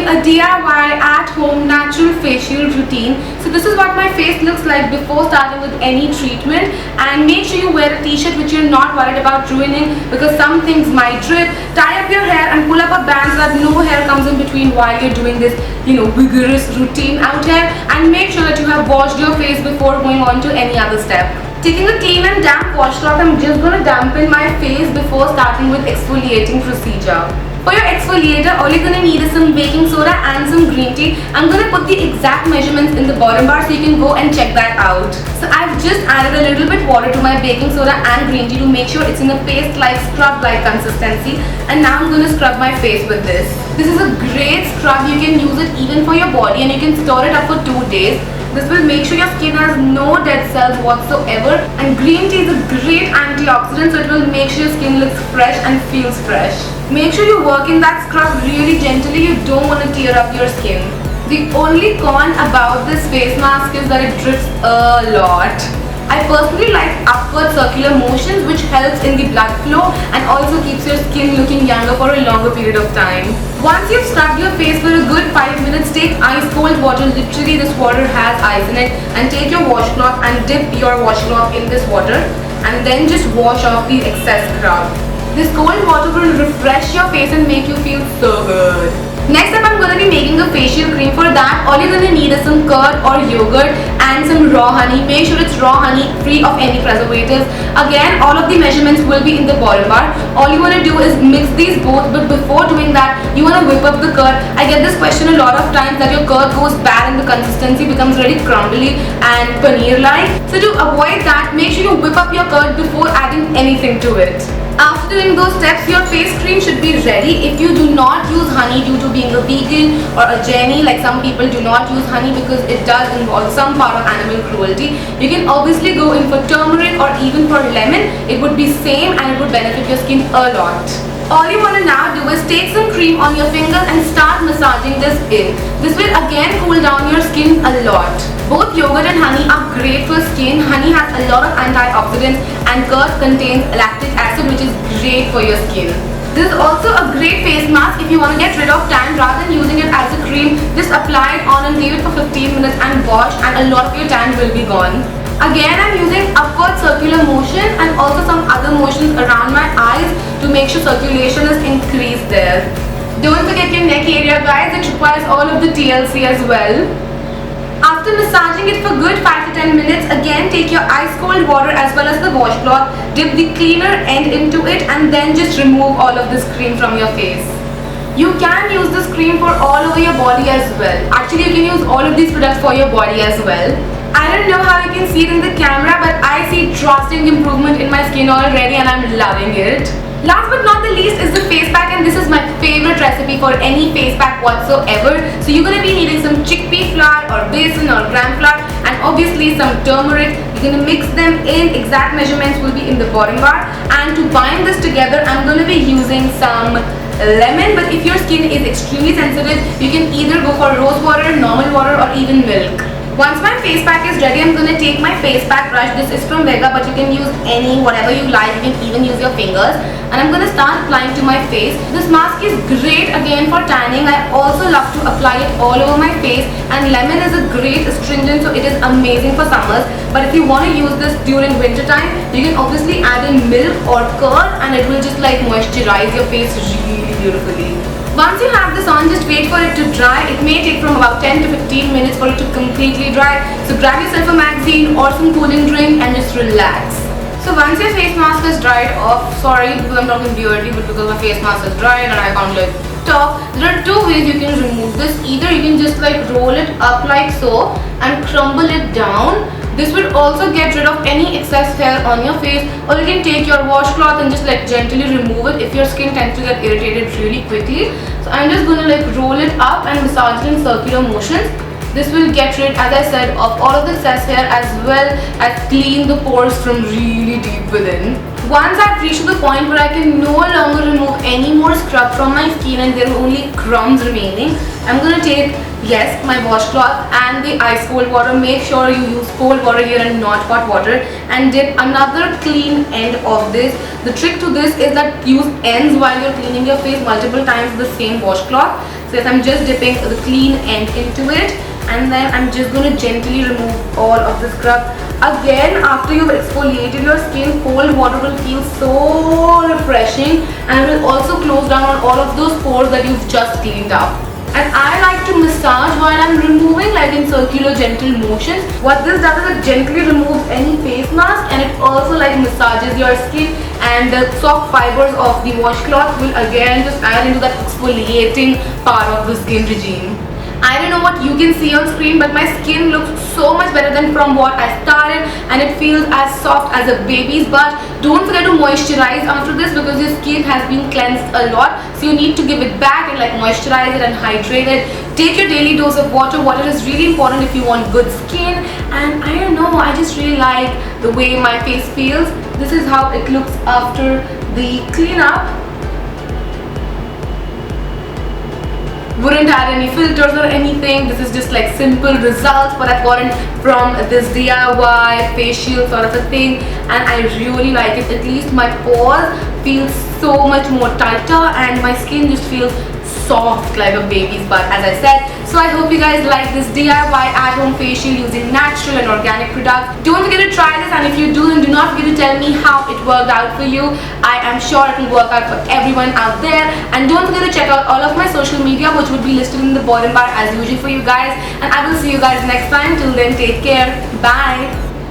a DIY at-home natural facial routine. So this is what my face looks like before starting with any treatment, and make sure you wear a t-shirt which you're not worried about ruining, because some things might drip. Tie up your hair and pull up a band so that no hair comes in between while you're doing this vigorous routine out here, and make sure that you have washed your face before going on to any other step. Taking a clean and damp washcloth, I'm just going to dampen my face before starting with exfoliating procedure. For your exfoliator, all you're going to need is some baking soda and some green tea. I'm going to put the exact measurements in the bottom bar so you can go and check that out. So I've just added a little bit water to my baking soda and green tea to make sure it's in a paste-like, scrub-like consistency. And now I'm going to scrub my face with this. This is a great scrub. You can use it even for your body, and you can store it up for 2 days. This will make sure your skin has no dead cells whatsoever, and green tea is a great antioxidant, so it will make sure your skin looks fresh and feels fresh. Make sure you work in that scrub really gently. You don't want to tear up your skin. The only con about this face mask is that it drips a lot. I personally like upward circular motions, which helps in the blood flow and also keeps your skin looking younger for a longer period of time. Once you've scrubbed your face for a good 5 minutes, take ice cold water. Literally, this water has ice in it, and take your washcloth and dip your washcloth in this water, and then just wash off the excess scrub. This cold water will refresh your face and make you feel so good. Next up, I'm going to be making a facial cream. For that, all you're going to need is some curd or yogurt and some raw honey. Make sure it's raw honey, free of any preservatives. Again, all of the measurements will be in the bottom bar. All you want to do is mix these both, but before doing that, you want to whip up the curd. I get this question a lot of times, that your curd goes bad and the consistency becomes really crumbly and paneer-like. So to avoid that, make sure you whip up your curd before adding anything to it. After doing those steps, your face cream should be ready. If you do not use honey due to being a vegan or a Jenny, like some people do not use honey because it does involve some part of animal cruelty, you can obviously go in for turmeric or even for lemon. It would be same and it would benefit your skin a lot. All you want to now do is take some cream on your fingers and start massaging this in. This will again cool down your skin a lot. Both yogurt and honey are great for skin. Honey has a lot of antioxidants, and curd contains lactic acid, which is great for your skin. This is also a great face mask if you want to get rid of tan. Rather than using it as a cream, just apply it on and leave it for 15 minutes and wash, and a lot of your tan will be gone. Again, I'm using upward circular motion and also some other motions around my eyes to make sure circulation is increased there. Don't forget your neck area, guys. It requires all of the TLC as well. After massaging it for good 5 to 10 minutes, again take your ice cold water as well as the washcloth, dip the cleaner end into it, and then just remove all of this cream from your face. You can use this cream for all over your body as well. Actually, you can use all of these products for your body as well. I don't know how you can see it in the camera, but I see drastic improvement in my skin already, and I'm loving it. Last but not the least is the face pack, and this is my favorite recipe for any face pack whatsoever. So you're going to be needing some chickpea flour or besan or gram flour, and obviously some turmeric. You're going to mix them in. Exact measurements will be in the bottom bar. And to bind this together, I'm going to be using some lemon, but if your skin is extremely sensitive, you can either go for rose water, normal water, or even milk. Once my face pack is ready, I'm going to take my face pack brush. This is from Vega, but you can use whatever you like. You can even use your fingers. And I'm going to start applying to my face. This mask is great again for tanning. I also love to apply it all over my face. And lemon is a great astringent, so it is amazing for summers. But if you want to use this during winter time, you can obviously add in milk or curd, and it will just like moisturize your face really beautifully. Once you have this on, just wait for it to dry. It may take from about 10 to 15 minutes for it to completely dry. So grab yourself a magazine or some cooling drink and just relax. So once your face mask is dried off, sorry because I'm talking weirdly, but because my face mask is dried and I can't like talk, there are 2 ways you can remove this. Either you can just like roll it up like so and crumble it down. This will also get rid of any excess hair on your face, or you can take your washcloth and just like gently remove it if your skin tends to get irritated really quickly. So I'm just going to like roll it up and massage it in circular motions. This will get rid, as I said, of all of the excess hair as well as clean the pores from really deep within. Once I've reached the point where I can no longer remove any more scrub from my skin and there are only crumbs remaining, I'm gonna take, yes, my washcloth and the ice cold water. Make sure you use cold water here and not hot water, and dip another clean end of this. The trick to this is that use ends while you're cleaning your face multiple times with the same washcloth. So yes, I'm just dipping the clean end into it, and then I'm just going to gently remove all of the scrub. Again, after you've exfoliated your skin, cold water will feel so refreshing and will also close down on all of those pores that you've just cleaned up. And I like to massage while I'm removing, like in circular gentle motions. What this does is it gently removes any face mask, and it also like massages your skin, and the soft fibers of the washcloth will again just add into that exfoliating part of the skin regime. I don't know what you can see on screen, but my skin looks so much better than from what I started, and it feels as soft as a baby's butt. Don't forget to moisturize after this because your skin has been cleansed a lot, so you need to give it back and like moisturize it and hydrate it. Take your daily dose of water. Water is really important if you want good skin, and I don't know, I just really like the way my face feels. This is how it looks after the cleanup. Wouldn't add any filters or anything. This is just like simple results what I've gotten from this DIY facial sort of a thing, and I really like it. At least my pores feel so much more tighter and my skin just feels soft like a baby's butt, as I said. So I hope you guys like this DIY at-home facial using natural and organic products. Don't forget to try this, and if you do, then do not forget to tell me how it worked out for you. I am sure it will work out for everyone out there. And don't forget to check out all of my social media, which would be listed in the bottom bar as usual for you guys. And I will see you guys next time. Till then, take care. Bye.